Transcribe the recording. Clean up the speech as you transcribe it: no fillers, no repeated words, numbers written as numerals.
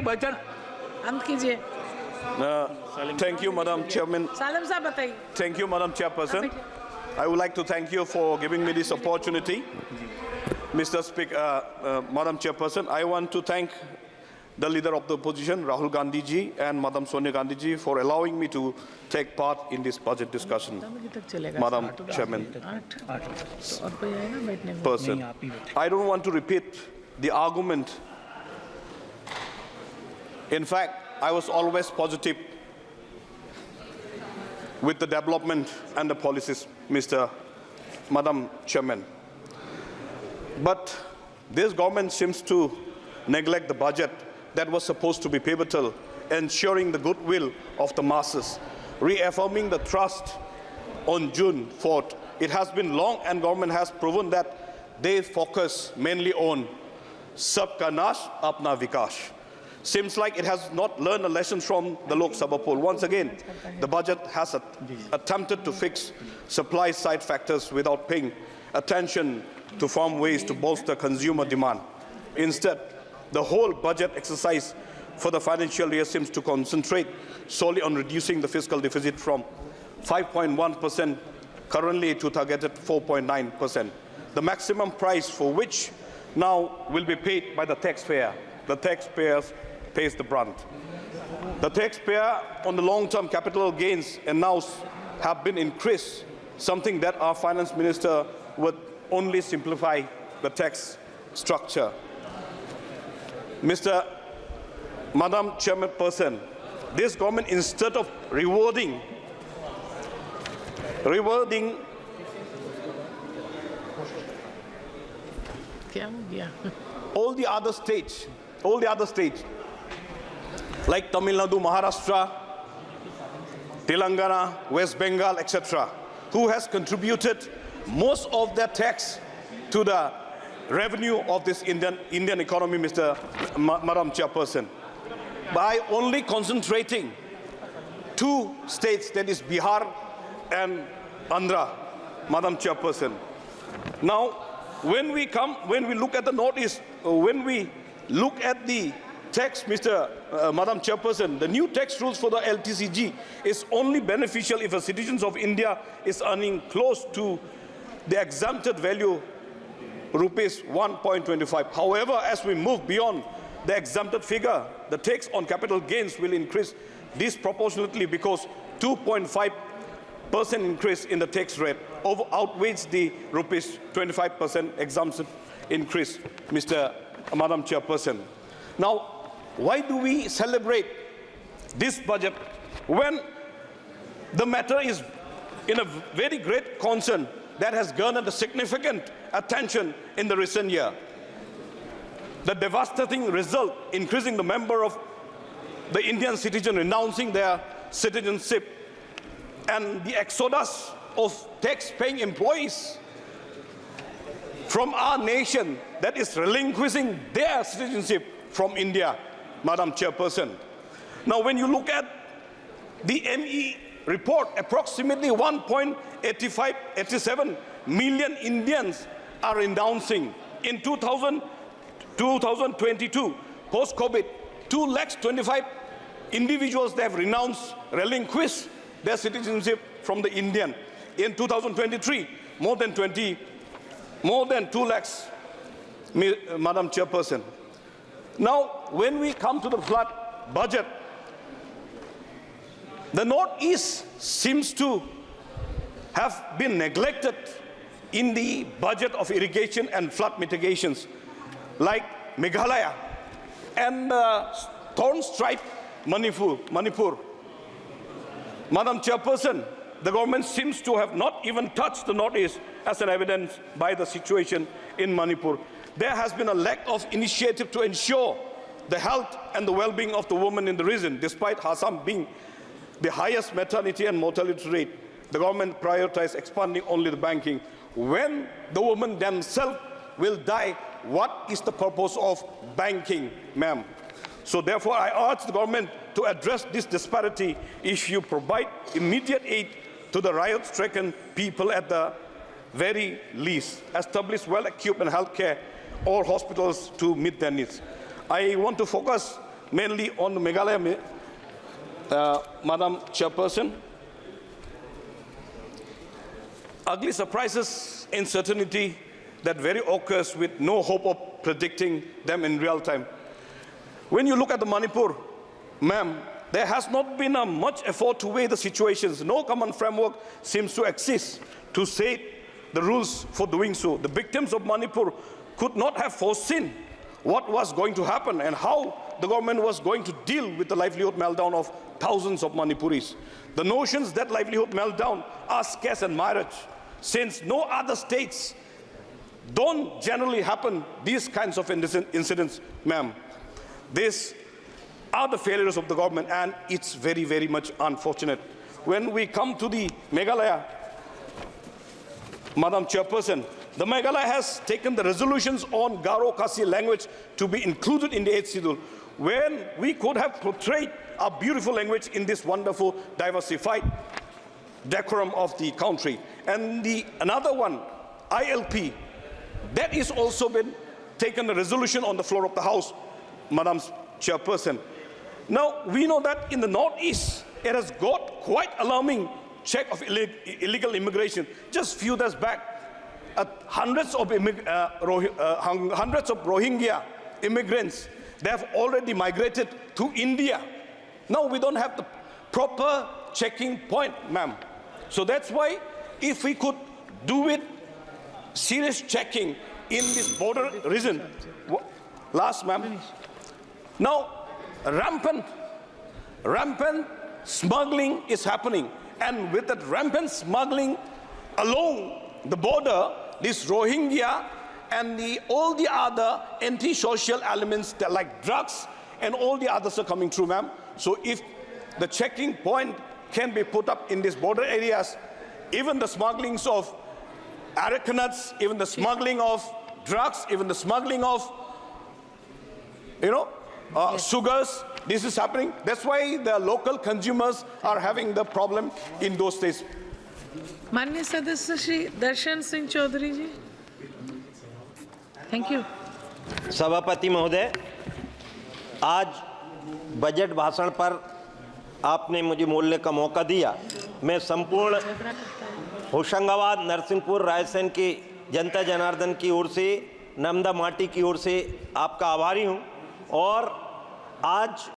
Budget अंत कीजिए। Thank you, Madam Chairman. Salam साहब बताइए। Thank you, Madam Chairperson. I would like to thank you for giving me this opportunity. Mr. Speaker, Madam Chairperson, I want to thank the leader of the opposition, Rahul Gandhi ji, and Madam Sonia Gandhi ji for allowing me to take part in this budget discussion. Madam Chairman, person. I don't want to repeat the argument. In fact, I was always positive with the development and the policies, Madam Chairman. But this government seems to neglect the budget that was supposed to be pivotal, ensuring the goodwill of the masses, reaffirming the trust on June 4th. It has been long, and government has proven that they focus mainly on Sabka Nash, Apna Vikash. Seems like it has not learned a lesson from the Lok Sabha poll. Once again, the budget has attempted to fix supply-side factors without paying attention to farm ways to bolster consumer demand. Instead, the whole budget exercise for the financial year seems to concentrate solely on reducing the fiscal deficit from 5.1% currently to targeted 4.9%. The maximum price for which now will be paid by the taxpayer. The taxpayers pays the brunt. The taxpayer on the long-term capital gains announced have been increased, something that our finance minister would only simplify the tax structure. Madam Chairperson, this government, instead of rewarding all the other states like Tamil Nadu, Maharashtra, Telangana, West Bengal, etc., who has contributed most of their tax to the revenue of this Indian economy, Madam Chairperson, by only concentrating two states, that is Bihar and Andhra, Madam Chairperson. Now, when we look at the Northeast, when we look at the tax, Madam Chairperson, the new tax rules for the LTCG is only beneficial if a citizen of India is earning close to the exempted value rupees 1.25. However, as we move beyond the exempted figure, the tax on capital gains will increase disproportionately because 2.5% increase in the tax rate outweighs the rupees 25% exemption increase, Madam Chairperson. Now, why do we celebrate this budget when the matter is in a very great concern that has garnered a significant attention in the recent year? The devastating result, increasing the number of the Indian citizens renouncing their citizenship, and the exodus of tax-paying employees from our nation that is relinquishing their citizenship from India, Madam Chairperson. Now, when you look at the ME report, approximately 1.87 million Indians are renouncing. In 2022, post-COVID, 225,000 individuals they have relinquished their citizenship from the Indian. In 2023, more than 2 lakhs, Madam Chairperson. Now, when we come to the flood budget, the Northeast seems to have been neglected in the budget of irrigation and flood mitigations, like Meghalaya and thorn-striped Manipur. Madam Chairperson, the government seems to have not even touched the Northeast, as an evidence by the situation in Manipur. There has been a lack of initiative to ensure the health and the well-being of the women in the region. Despite Assam being the highest maternity and mortality rate, the government prioritized expanding only the banking. When the women themselves will die, what is the purpose of banking, ma'am? So therefore, I urge the government to address this disparity if you provide immediate aid to the riot-stricken people at the very least, establish well-equipped healthcare or hospitals to meet their needs. I want to focus mainly on Meghalaya, Madam Chairperson. Ugly surprises, uncertainty that very occurs with no hope of predicting them in real time. When you look at the Manipur, ma'am, there has not been a much effort to weigh the situations. No common framework seems to exist to set the rules for doing so. The victims of Manipur could not have foreseen what was going to happen and how the government was going to deal with the livelihood meltdown of thousands of Manipuris. The notions that livelihood meltdown are scarce and mirage, since no other states don't generally happen these kinds of incidents, ma'am. These are the failures of the government, and it's very, very much unfortunate. When we come to the Meghalaya, Madam Chairperson, the Meghalaya has taken the resolutions on Garo Khasi language to be included in the 8th schedule, when we could have portrayed a beautiful language in this wonderful, diversified decorum of the country. And another one, ILP, that is also been taken a resolution on the floor of the House, Madam Chairperson. Now, we know that in the Northeast, it has got quite alarming check of illegal immigration. Just few days back, hundreds of Rohingya immigrants, they have already migrated to India. Now we don't have the proper checking point, ma'am. So that's why if we could do it, serious checking in this border region. Last, ma'am. Now, rampant smuggling is happening. And with that rampant smuggling along the border, this Rohingya and all the other anti-social elements that like drugs and all the others are coming through, ma'am. So if the checking point can be put up in these border areas, even the smugglings of areca nuts, even the smuggling of drugs, even the smuggling of, sugars, this is happening. That's why the local consumers are having the problem in those states. माननीय सदस्य श्री दर्शन सिंह चौधरी जी, thank you. सभापति महोदय, आज budget भाषण पर आपने मुझे बोलने का मौका दिया। मैं संपूर्ण होशंगाबाद, नरसिंहपुर, रायसेन की जनता जनार्दन की ओर से, नर्मदा माटी की ओर से आपका आभारी हूं। और आज